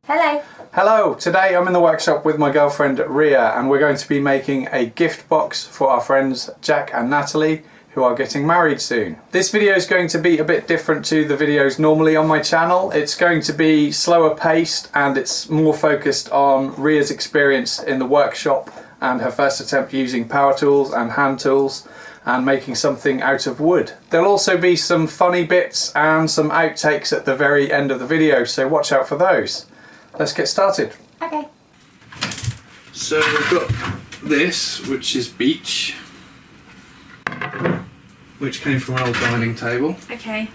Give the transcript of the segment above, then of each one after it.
Hello. Hello, today I'm in the workshop with my girlfriend Ria and we're going to be making a gift box for our friends Jack and Natalie who are getting married soon. This video is going to be a bit different to the videos normally on my channel. It's going to be slower paced and it's more focused on Ria's experience in the workshop and her first attempt using power tools and hand tools and making something out of wood. There'll also be some funny bits and some outtakes at the very end of the video, so watch out for those. Let's get started. Okay. So we've got this, which is beech, which came from an old dining table. Okay.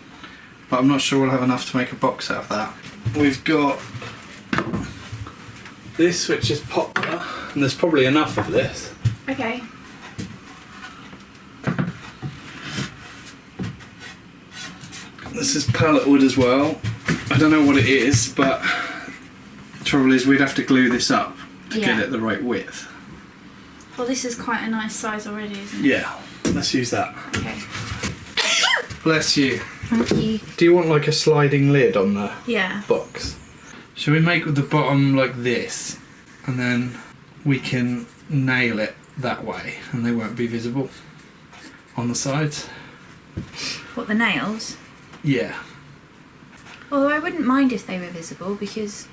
But I'm not sure we'll have enough to make a box out of that. We've got this, which is poplar, and there's probably enough of this. Okay. This is pallet wood as well. I don't know what it is, but the trouble is we'd have to glue this up to get it the right width. Well, this is quite a nice size already, isn't it? Yeah, let's use that. Okay. Bless you. Thank you. Do you want like a sliding lid on the box? Shall we make the bottom like this and then we can nail it that way and they won't be visible on the sides? What, the nails? Yeah. Although I wouldn't mind if they were visible because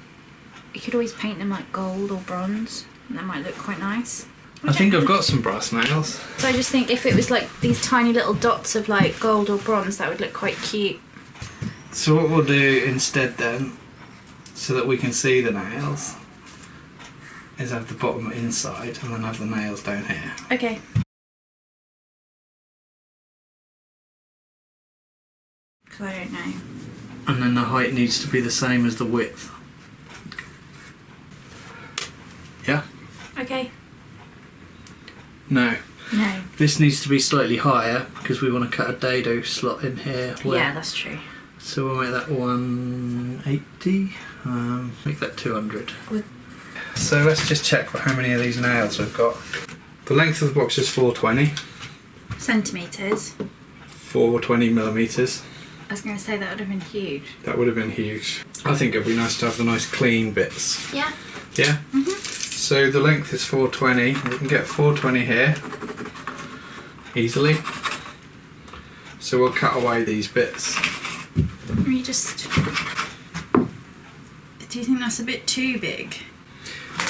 you could always paint them like gold or bronze and that might look quite nice. I think I've got some brass nails. So I just think if it was like these tiny little dots of like gold or bronze, that would look quite cute. So what we'll do instead then, so that we can see the nails, is have the bottom inside and then have the nails down here. Okay. Because I don't know. And then the height needs to be the same as the width. Yeah? Okay. No. No. This needs to be slightly higher because we want to cut a dado slot in here. Yeah, that's true. So we'll make that 180, make that 200. Good. So let's just check how many of these nails we've got. The length of the box is 420. Centimetres. 420 millimetres. I was going to say that would have been huge. That would have been huge. I think it'd be nice to have the nice clean bits. Yeah. Yeah? So the length is 420. We can get 420 here easily. So we'll cut away these bits. You just... Do you think that's a bit too big?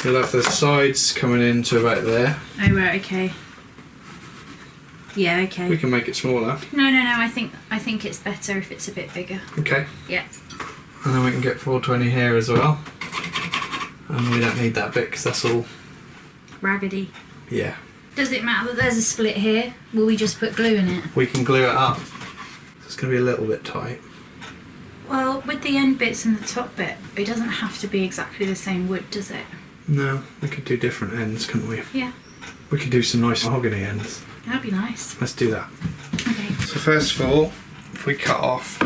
You'll have the sides coming in to about there. Oh right, okay. Yeah, okay. We can make it smaller. No. I think it's better if it's a bit bigger. Okay. Yeah. And then we can get 420 here as well. And we don't need that bit because that's all... Raggedy. Yeah. Does it matter that there's a split here? Will we just put glue in it? We can glue it up. It's going to be a little bit tight. Well, with the end bits and the top bit, it doesn't have to be exactly the same wood, does it? No, we could do different ends, couldn't we? Yeah. We could do some nice mahogany ends. That'd be nice. Let's do that. Okay. So first of all, if we cut off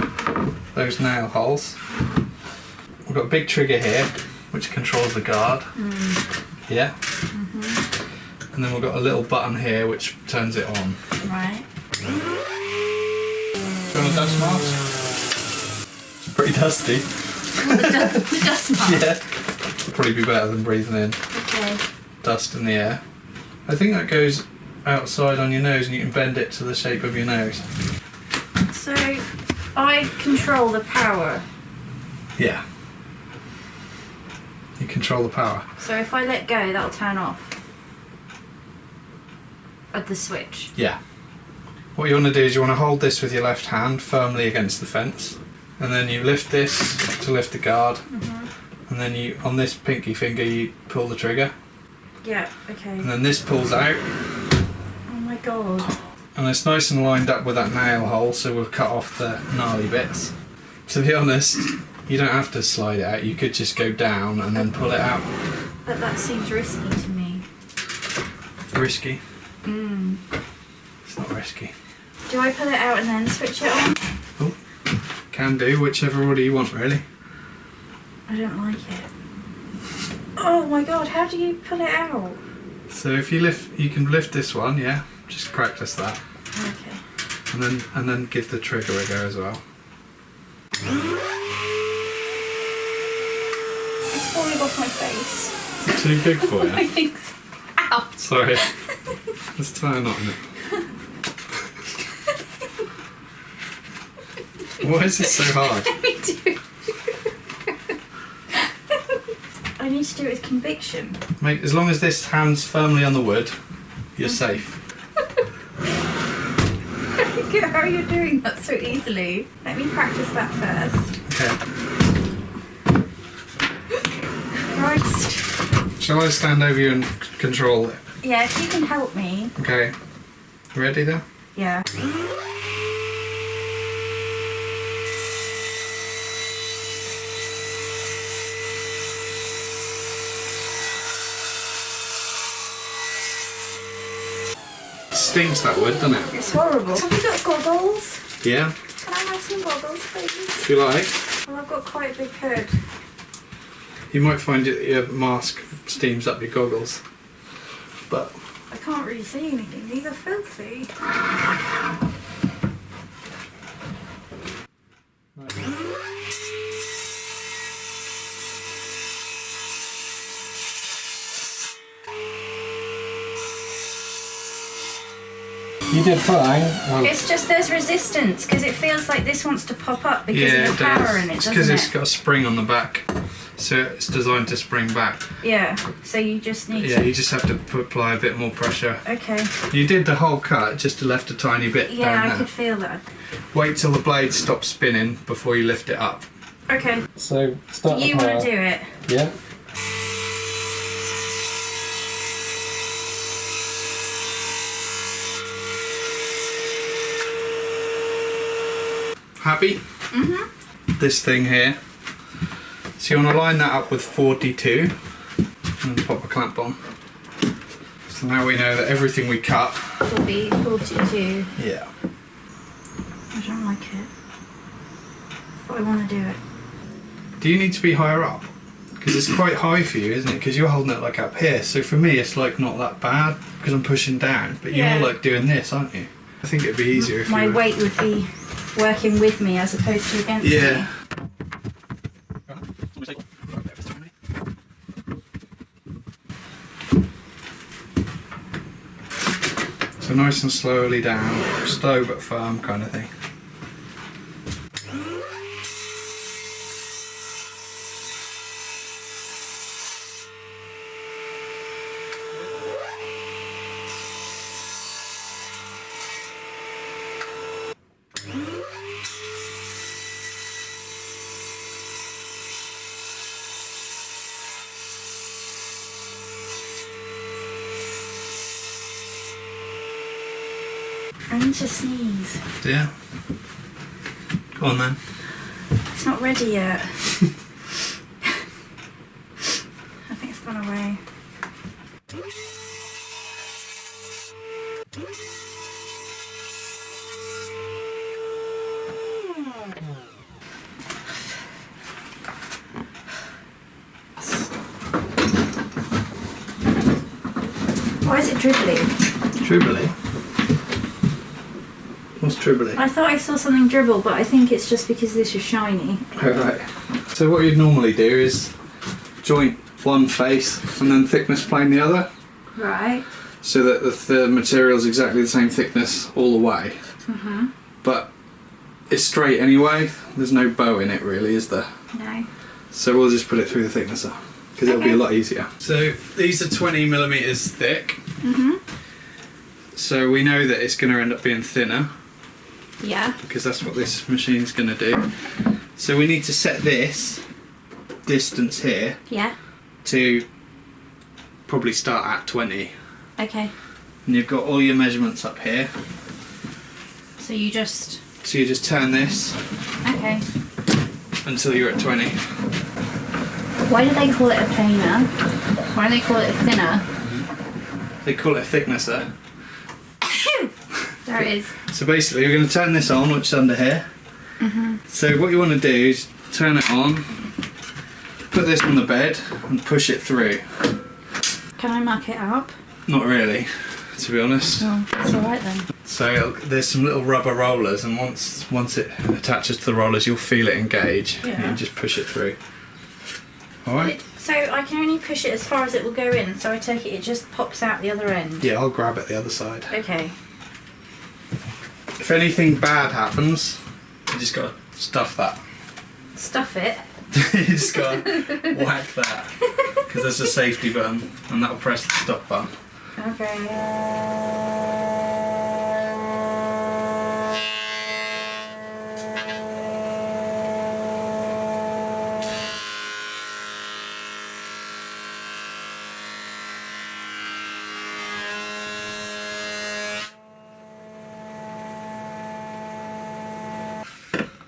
those nail holes, we've got a big trigger here which controls the guard. Yeah. And then we've got a little button here which turns it on. Right. Do you want a dust mask? It's pretty dusty. The dust mask. Yeah. It'll probably be better than breathing in Okay. dust in the air. I think that goes outside on your nose and you can bend it to the shape of your nose. So, I control the power. Yeah. You control the power. So if I let go, that'll turn off. At the switch. Yeah. What you want to do is you want to hold this with your left hand firmly against the fence, and then you lift this to lift the guard, and then you, on this pinky finger, you pull the trigger, Yeah, okay. and then this pulls out, Oh my god. and it's nice and lined up with that nail hole, so we've cut off the gnarly bits. To be honest, you don't have to slide it out, you could just go down and then pull it out. But that seems risky to me. Risky? It's not risky. Do I pull it out and then switch it on? Oh, can do, whichever order you want really. I don't like it. Oh my god, how do you pull it out? So if you lift, you can lift this one, yeah, just practice that. Okay. And then give the trigger a go as well. falling off my face. Is it too big for I you? think so. Ow! Sorry. Let's tie a knot in it. Why is this so hard? Let me do it. I need to do it with conviction. Mate, as long as this hand's firmly on the wood, you're safe. Look at how you're doing that so easily. Let me practice that first. Okay. Christ. Shall I stand over you and control it? Yeah, if you can help me. Okay. You ready then? Yeah. Stinks that wood, doesn't it? It's horrible. Have you got goggles? Yeah, Can I have some goggles, please? if you like. Well, I've got quite a big hood. You might find your mask steams up your goggles. But I can't really see anything. These are filthy. you did fine. It's just there's resistance because it feels like this wants to pop up because Yeah, of the it power does. in it, It's doesn't because it? it's got a spring on the back, so it's designed to spring back. Yeah, so you just need Yeah, to... you just have to apply a bit more pressure. Okay. You did the whole cut, just left a tiny bit Yeah, down I there. could feel that. Wait till the blade stops spinning before you lift it up. Okay. So start. Do you want to do it? Yeah. Happy? Mhm. This thing here. So you want to line that up with 42 and pop a clamp on. So now we know that everything we cut. Will be 42. Yeah. I don't like it. But I want to do it. Do you need to be higher up? Because it's quite high for you, isn't it? Because you're holding it like up here. So for me, it's like not that bad because I'm pushing down. But you're Yeah. like doing this, aren't you? I think it'd be easier if My you were... weight would be working with me as opposed to against me. Yeah. So nice and slowly down, slow but firm kind of thing. I need to sneeze. Yeah. Go on then. It's not ready yet. I think it's gone away. Why is it dribbling? Dribbly? What's dribbly? I thought I saw something dribble, but I think it's just because this is shiny. Alright. So what you'd normally do is joint one face and then thickness plane the other, Right. so that the material's exactly the same thickness all the way. Mm-hmm. But it's straight anyway, there's no bow in it really, is there? No. So we'll just put it through the thicknesser, because it'll be Okay. a lot easier. So these are 20mm thick, Mm-hmm. so we know that it's going to end up being thinner, Yeah. because that's what this machine's going to do. So we need to set this distance here Yeah. to probably start at 20. Okay. And you've got all your measurements up here. So you just... So you just turn this Okay. until you're at 20. Why do they call it a planer? Why do they call it a thinner? They call it a thicknesser. There it is. So basically you're going to turn this on, which is under here. Mm-hmm. So what you want to do is turn it on, put this on the bed and push it through. Can I muck it up? Not really, to be honest. Oh, it's alright then. So there's some little rubber rollers, and once it attaches to the rollers you'll feel it engage. Yeah. And you just push it through. Alright? So I can only push it as far as it will go in, so I take it just pops out the other end. Yeah, I'll grab it the other side. Okay. If anything bad happens, you just gotta stuff that. Stuff it. You just gotta whack that, because there's a safety button, and that'll press the stop button. Okay.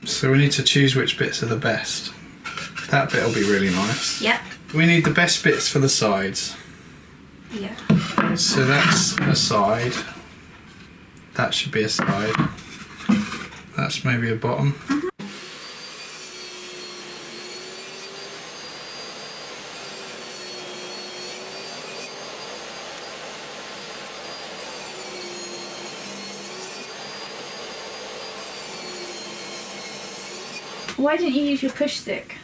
So we need to choose which bits are the best. That bit will be really nice. Yep. We need the best bits for the sides. Yeah. So that's a side. That should be a side. That's maybe a bottom. Why didn't you use your push stick?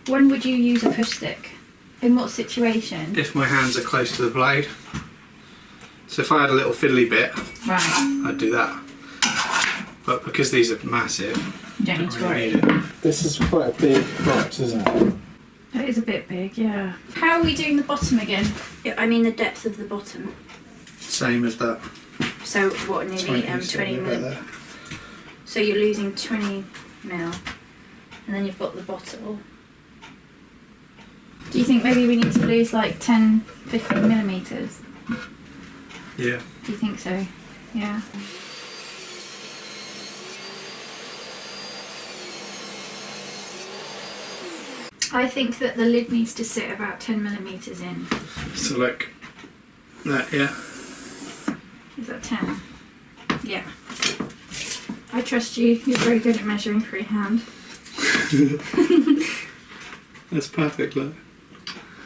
When would you use a push stick? In what situation? If my hands are close to the blade. So if I had a little fiddly bit, Right. I'd do that. But because these are massive, You don't need to worry. need it. This is quite a big box, isn't it? That is a bit big, yeah. How are we doing the bottom again? Yeah, I mean the depth of the bottom. Same as that. So what, nearly 20 mil? So you're losing 20 mil. And then you've got the bottle. Do you think maybe we need to lose like 10, 15 millimetres? Yeah. Do you think so? Yeah. I think that the lid needs to sit about 10 millimetres in. So like that, yeah. Is that 10? Yeah. I trust you. You're very good at measuring freehand. That's perfect, look.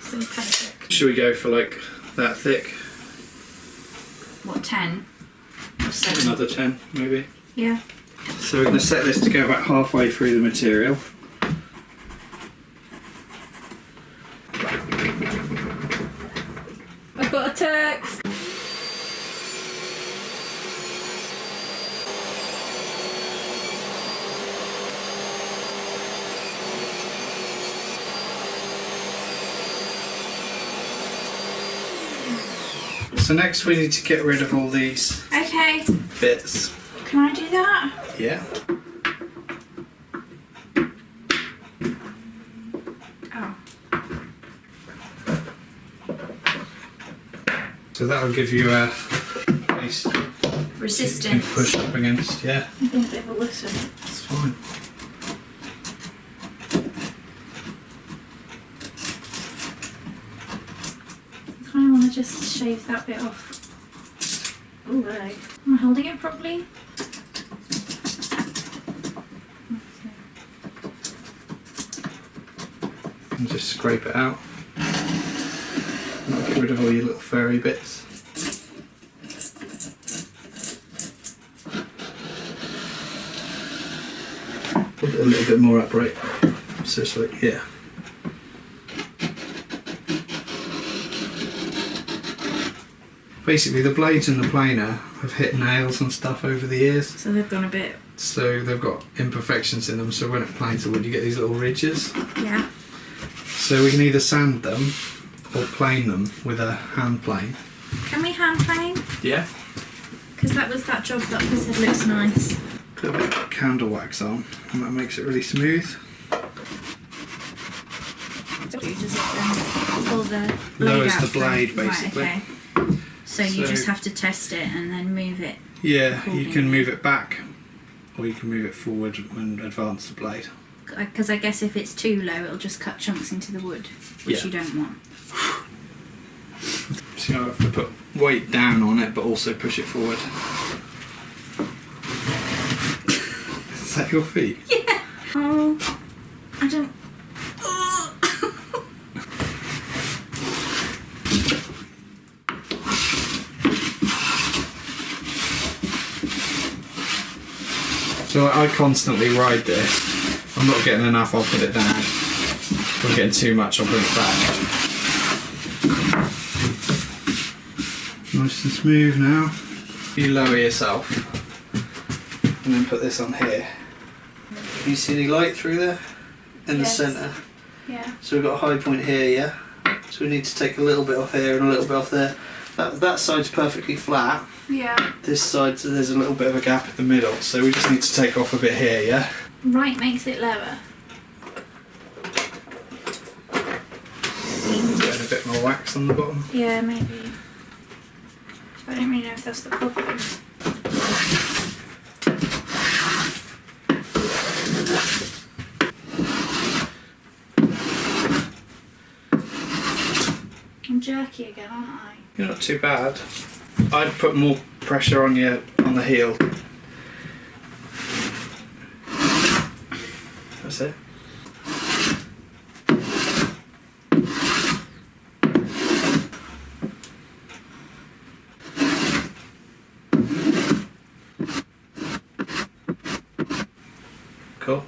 So perfect. Should we go for like that thick? What, 10? Or 7? Another 10, maybe. Yeah. So we're going to set this to go about halfway through the material. I've got a text. So next we need to get rid of all these Okay. bits. Can I do that? Yeah. Oh. So that'll give you a base you can Resistance. push up against. Yeah, I'm being a bit of a wussy. that's fine. I kind of want to just shave that bit off. Ooh, hello. Am I holding it properly? And just scrape it out. That'll get rid of all your little furry bits. Put it a little bit more upright. So it's like, yeah. Basically the blades in the planer have hit nails and stuff over the years. So they've gone a bit. So they've got imperfections in them, so when it planes the wood you get these little ridges. Yeah. So we can either sand them or plane them with a hand plane. Can we hand plane? Yeah. Because that was that job that we said looks nice. Put a bit of candle wax on and that makes it really smooth. So you just pull the blade Lowers out the blade basically. Right, okay. So you So- just have to test it and then move it. Yeah, you Holding can it. move it back or you can move it forward and advance the blade. Because I guess if it's too low, it'll just cut chunks into the wood, which Yeah. you don't want. So you have to put weight down on it but also push it forward. Is that your feet? Yeah. Oh, I don't. So I constantly ride this. I'm not getting enough, I'll put it down. If we're getting too much, I'll bring it back. Nice and smooth now. You lower yourself and then put this on here. Can you see any light through there? In the centre? Yeah. So we've got a high point here, yeah? So we need to take a little bit off here and a little bit off there. That side's perfectly flat. Yeah. This side, so there's a little bit of a gap in the middle, so we just need to take off a bit here, yeah? Right makes it lower. Getting a bit more wax on the bottom. Yeah, maybe. I don't really know if that's the problem. I'm jerky again, aren't I? You're not too bad. I'd put more pressure on you on the heel. That's it. Cool.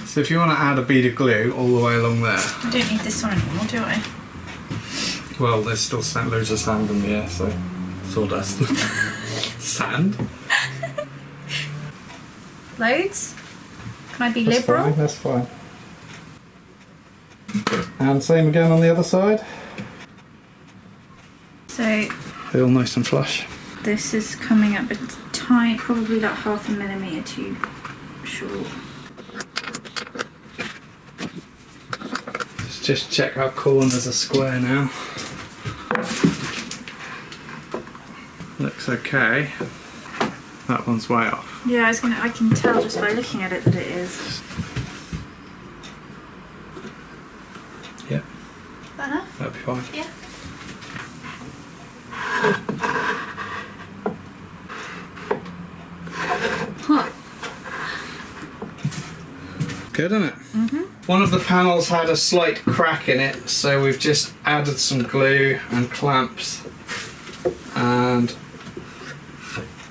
So if you want to add a bead of glue all the way along there. I don't need this one anymore, do I? Well, there's still loads of sand in the air, so sawdust. Sand? Loads? Can I be That's liberal? fine, that's fine. And same again on the other side. So Feel nice and flush. this is coming up a tiny, probably like 0.5 millimetre too short. Let's just check our corners are square now. Looks okay. That one's way off. Yeah, I can tell just by looking at it that it is. Yeah, Is that enough? that'll be fine. Yeah. Hot. Good, isn't it? Mm-hmm. One of the panels had a slight crack in it, so we've just added some glue and clamps, and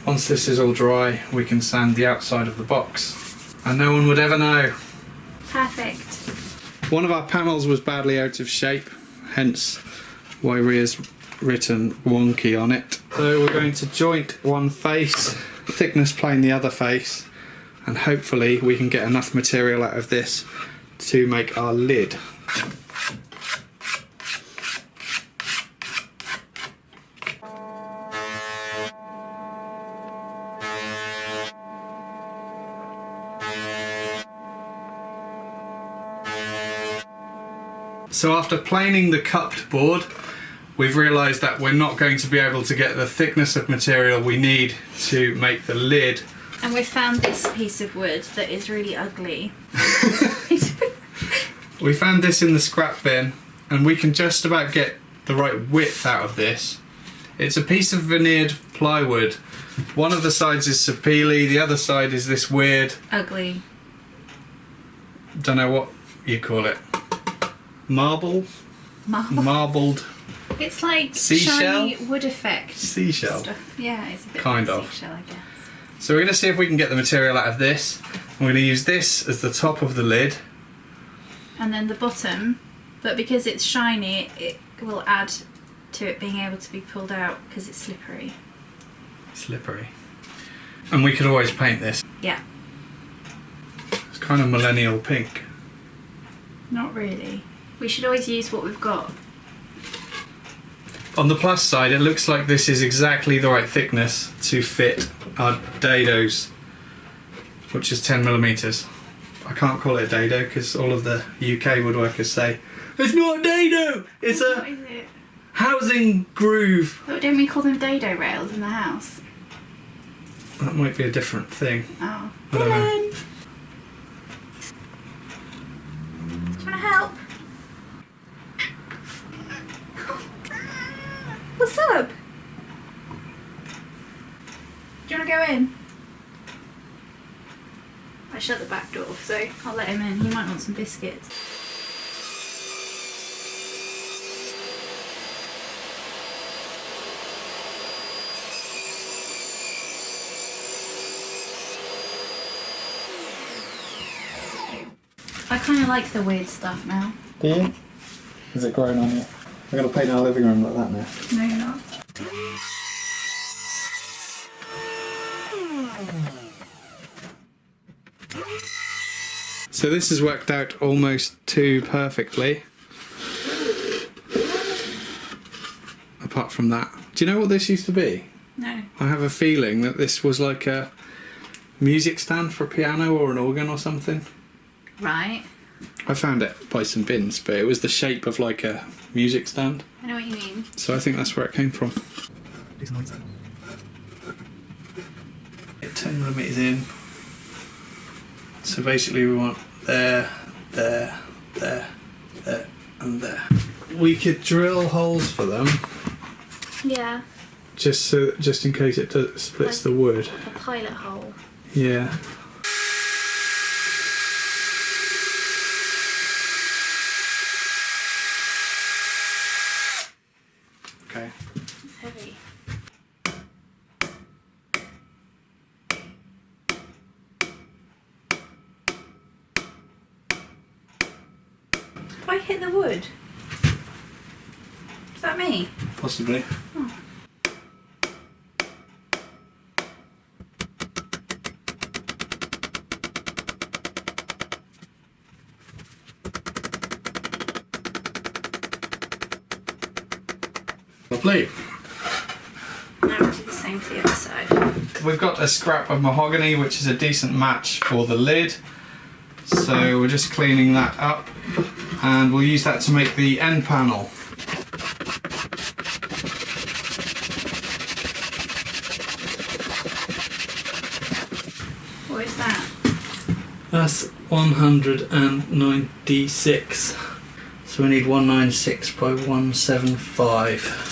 once this is all dry we can sand the outside of the box and no one would ever know. Perfect. One of our panels was badly out of shape, hence why Ria's written wonky on it. So we're going to joint one face, thickness plane the other face, and hopefully we can get enough material out of this to make our lid. So after planing the cupped board, we've realised that we're not going to be able to get the thickness of material we need to make the lid. And we found this piece of wood that is really ugly. We found this in the scrap bin and we can just about get the right width out of this. It's a piece of veneered plywood. One of the sides is sapele, the other side is this weird... Ugly. Don't know what you call it. Marbled? It's like Seashell? shiny wood effect Seashell. stuff. Yeah, it's a bit Kind like of. seashell, I guess. So we're going to see if we can get the material out of this. We're going to use this as the top of the lid. And then the bottom, but because it's shiny, it will add to it being able to be pulled out because it's slippery. Slippery. And we could always paint this. Yeah. It's kind of millennial pink. Not really. We should always use what we've got. On the plus side, it looks like this is exactly the right thickness to fit our dados, which is 10mm. I can't call it a dado because all of the UK woodworkers say, it's not a dado, it's What a is it? housing groove. Oh, don't we call them dado rails in the house? That might be a different thing. Oh. I don't know. Helen! Do you want to help? What's up? Do you want to go in? I shut the back door, so I'll let him in. He might want some biscuits. I kind of like the weird stuff now. Do you? Is it growing on you? We're going to paint our living room like that now. No, you're not. So this has worked out almost too perfectly. Apart from that. Do you know what this used to be? No. I have a feeling that this was like a music stand for a piano or an organ or something. Right. I found it by some bins, but it was the shape of like a music stand. I know what you mean. So I think that's where it came from. 10mm in. So basically we want there, there, there, there and there. We could drill holes for them. Yeah. Just in case it splits the wood. A pilot hole. Yeah. Okay. It's heavy. Have I hit the wood? Is that me? Possibly. Oh. Lovely. Now we'll do the same for the other side. We've got a scrap of mahogany, which is a decent match for the lid. So we're just cleaning that up, and we'll use that to make the end panel. What is that? That's 196. So we need 196 by 175.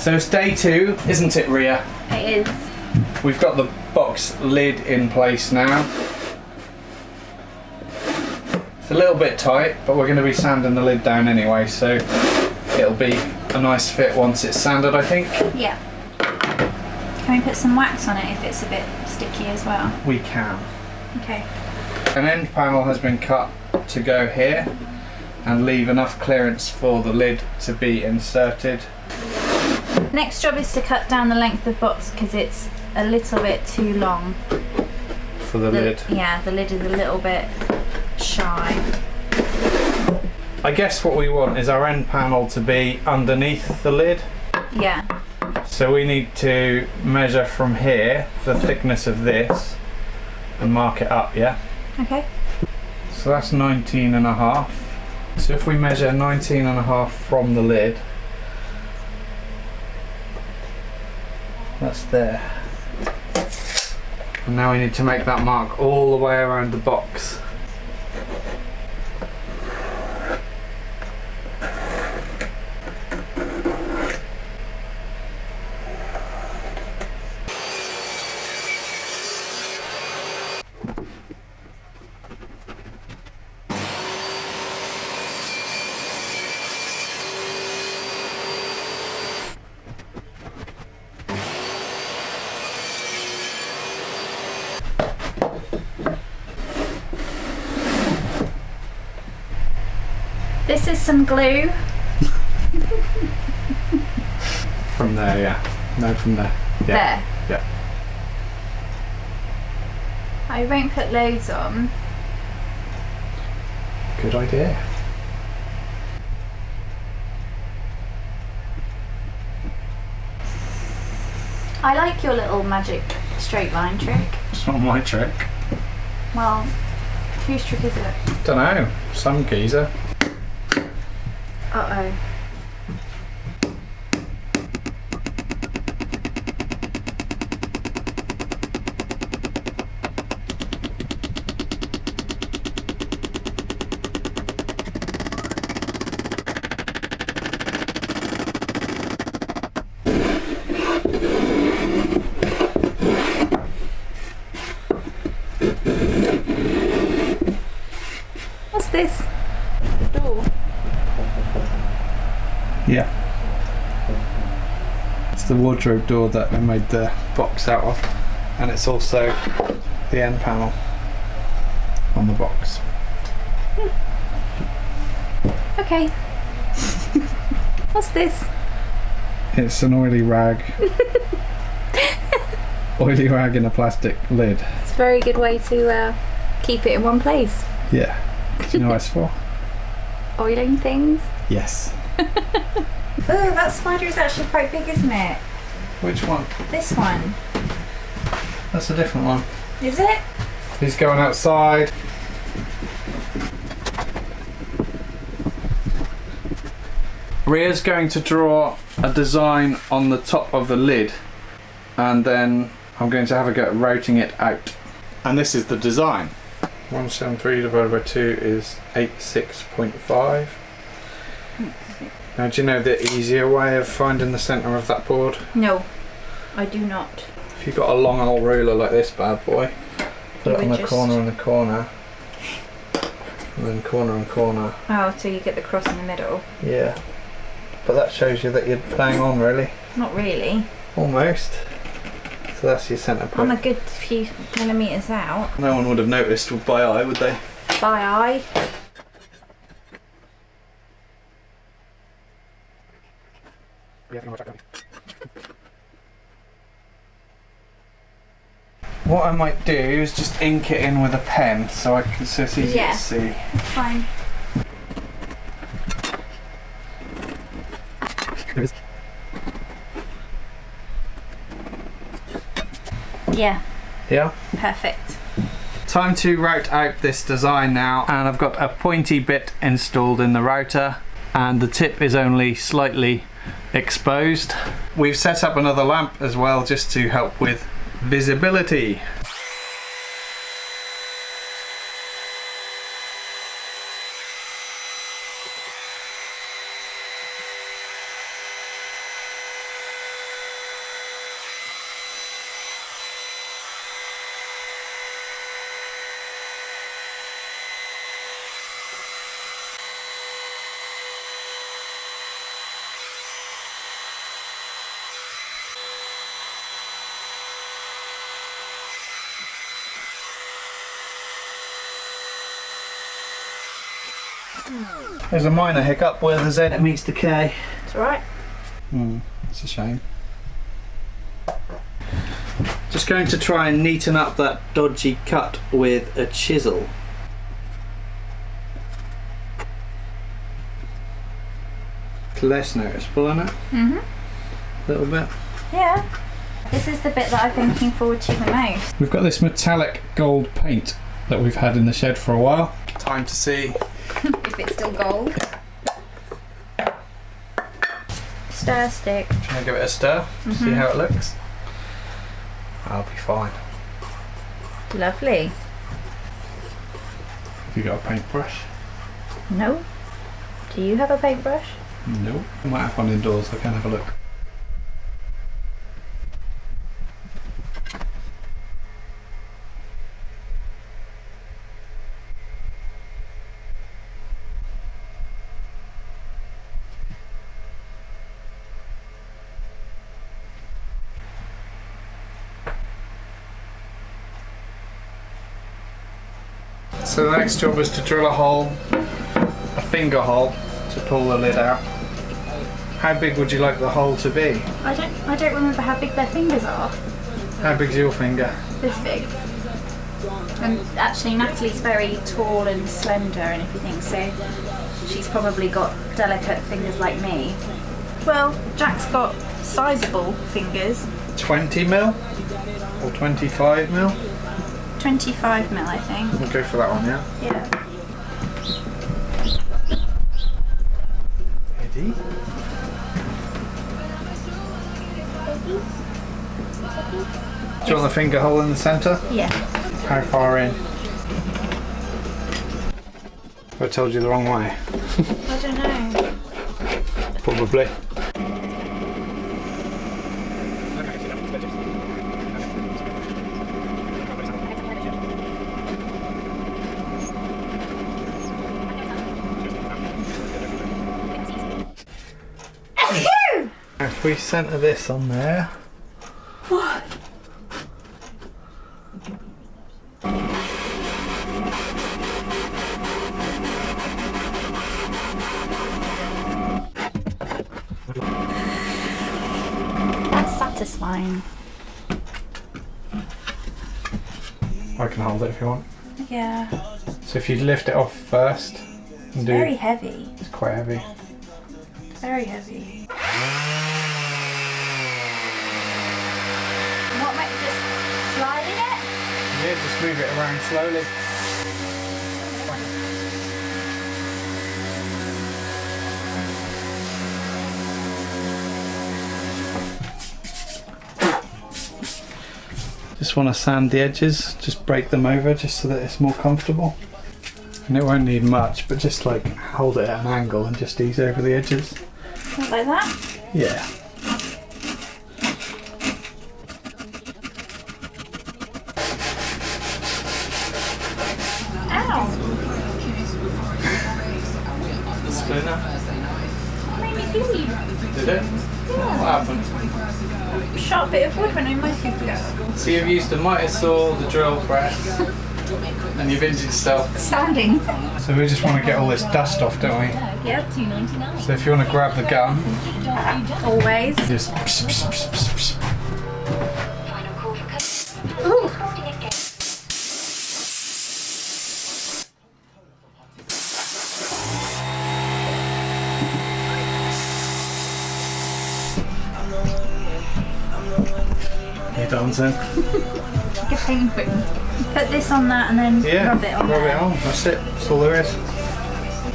So it's day 2, isn't it, Ria? It is. We've got the box lid in place now. It's a little bit tight, but we're going to be sanding the lid down anyway, so it'll be a nice fit once it's sanded, I think. Yeah. Can we put some wax on it if it's a bit sticky as well? We can. Okay. An end panel has been cut to go here and leave enough clearance for the lid to be inserted. Next job is to cut down the length of the box because it's a little bit too long. For the lid? Yeah, the lid is a little bit shy. I guess what we want is our end panel to be underneath the lid. Yeah. So we need to measure from here the thickness of this and mark it up, yeah? Okay. So that's 19.5. So if we measure 19.5 from the lid, that's there. And now we need to make that mark all the way around the box. This is some glue. From there, yeah. No, from there. Yeah. There. Yeah. I won't put loads on. Good idea. I like your little magic straight line trick. It's not my trick. Well, whose trick is it? Don't know. Some geezer. Uh-oh. this? The door. Yeah. It's the wardrobe door that I made the box out of, and it's also the end panel on the box. Okay. What's this? It's an oily rag. Oily rag in a plastic lid. It's a very good way to keep it in one place. Yeah. Do you know what it's for? Oiling things. Yes. Oh, that spider is actually quite big, isn't it? Which one? This one. That's a different one. Is it? He's going outside. Ria's going to draw a design on the top of the lid, and then I'm going to have a go at routing it out. And this is the design. 173 divided by 2 is 86.5. Now, do you know the easier way of finding the centre of that board? No, I do not. If you've got a long old ruler like this bad boy, put it on the corner and the corner, and then corner and corner. Oh, so you get the cross in the middle. Yeah. But that shows you that you're playing on, really. Not really. Almost. So that's your centre point. I'm a good few millimetres out. No one would have noticed by eye, would they? By eye. What I might do is just ink it in with a pen so it's easy to see. Fine. There is. Yeah. Yeah? Perfect. Time to route out this design now, and I've got a pointy bit installed in the router and the tip is only slightly exposed. We've set up another lamp as well just to help with visibility. There's a minor hiccup where the Z meets the K. It's alright. It's a shame. Just going to try and neaten up that dodgy cut with a chisel. It's less noticeable, isn't it? A little bit. Yeah. This is the bit that I've been looking forward to the most. We've got this metallic gold paint that we've had in the shed for a while. Time to see if it's still gold. Stir stick. Try and give it a stir, see how it looks. I'll be fine. Lovely. Have you got a paintbrush? No. Do you have a paintbrush? No. I might have one indoors, I can have a look. So the next job is to drill a hole, a finger hole, to pull the lid out. How big would you like the hole to be? I don't remember how big their fingers are. How big's your finger? This big. And actually Natalie's very tall and slender and everything, so she's probably got delicate fingers like me. Well, Jack's got sizable fingers. 20 mil? Or 25 mil? 25 mil, I think. We'll go for that one, yeah? Yeah. Ready? Do you want the finger hole in the centre? Yeah. How far in? I told you the wrong way. I don't know. Probably. if we centre this on there. What? That's satisfying. I can hold it if you want. Yeah. So if you lift it off first. And do, Very heavy. It's quite heavy. Very heavy. What, mate? Just sliding it? Yeah, just move it around slowly. Just want to sand the edges, just break them over just so that it's more comfortable. And it won't need much, but just like hold it at an angle and just ease over the edges. Like that? Yeah. Ow! Splinter? It made me bleed. Did it? Yeah. What happened? Sharp bit of wood when I my super. So you've used the mitre saw, the drill press, and you've injured yourself. Sanding. So we just want to get all this dust off, don't we? Yep. So if you want to grab the gun, Always. just psh, psh, psh, psh, psh. Ooh. You done, Zen? Get painful. Put this on that and then Yeah, rub it on rub it there. on. That's it. That's all there is.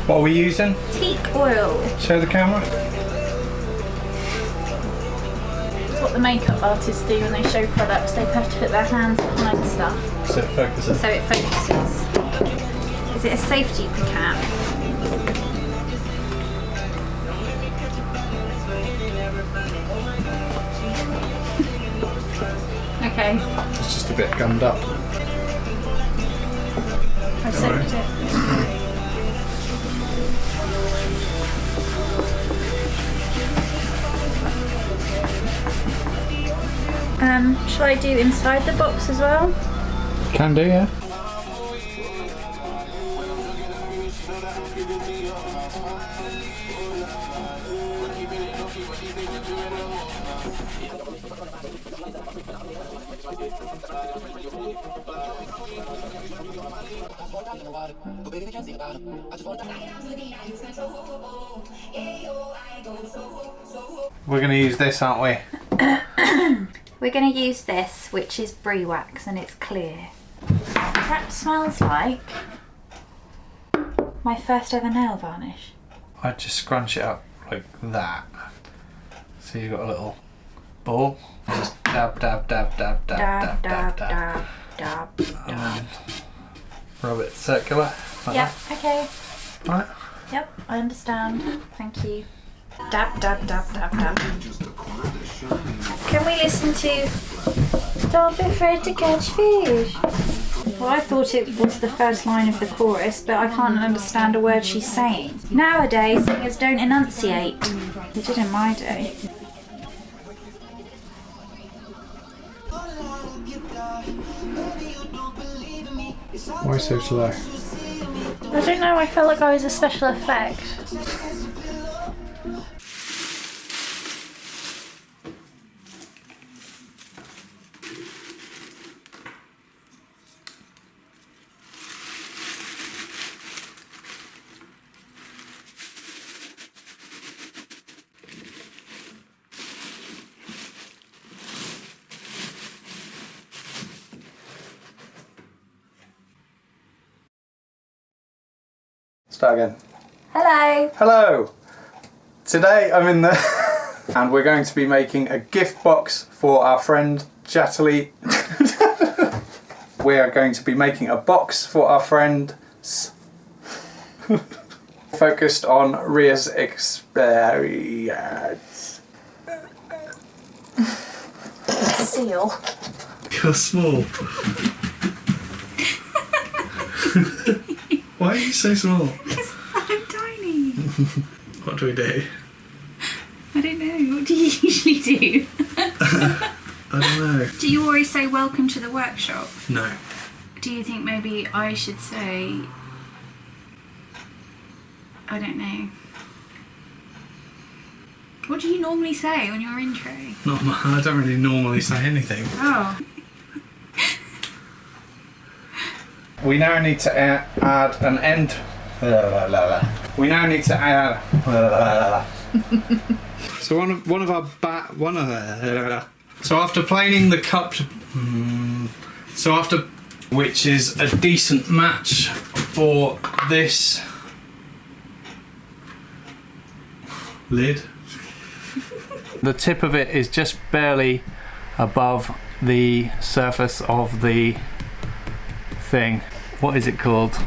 What are we using? Teak oil. Show the camera. It's what the makeup artists do when they show products. They have to put their hands behind stuff So it focuses. so it focuses. Is it a safety cap? Okay. It's just a bit gummed up. I soaked it. Shall I do inside the box as well? Can do, yeah. We're going to use this, aren't we? We're going to use this, which is brie wax, and it's clear. That smells like my first ever nail varnish. I'd just scrunch it up like that. So you've got a little ball. Just dab, dab, dab, dab, dab, dab, dab, dab. Dab. And then rub it circular. Like Yep, okay. that. Right. Yep, I understand. Thank you. Dab, dab, dab, dab, dab. Can we listen to Don't Be Afraid to Catch Fish? Well, I thought it was the first line of the chorus, but I can't understand a word she's saying. Nowadays, singers don't enunciate. They did in my day. Why so slow? I don't know, I felt like I was a special effect. Start again. Hello! Hello! Today I'm in the and we're going to be making a gift box for our friend Jatali. We are going to be making a box for our friend focused on Ria's experience. Seal. You're small. Why are you so small? I'm tiny. What do we do? I don't know. What do you usually do? I don't know. Do you always say welcome to the workshop? No. Do you think maybe I should say... I don't know. What do you normally say on your intro? I don't really normally say anything. Oh. We now need to add an end. We now need to add. So so after planing the cup, which is a decent match for this lid. The tip of it is just barely above the surface of the thing. What is it called?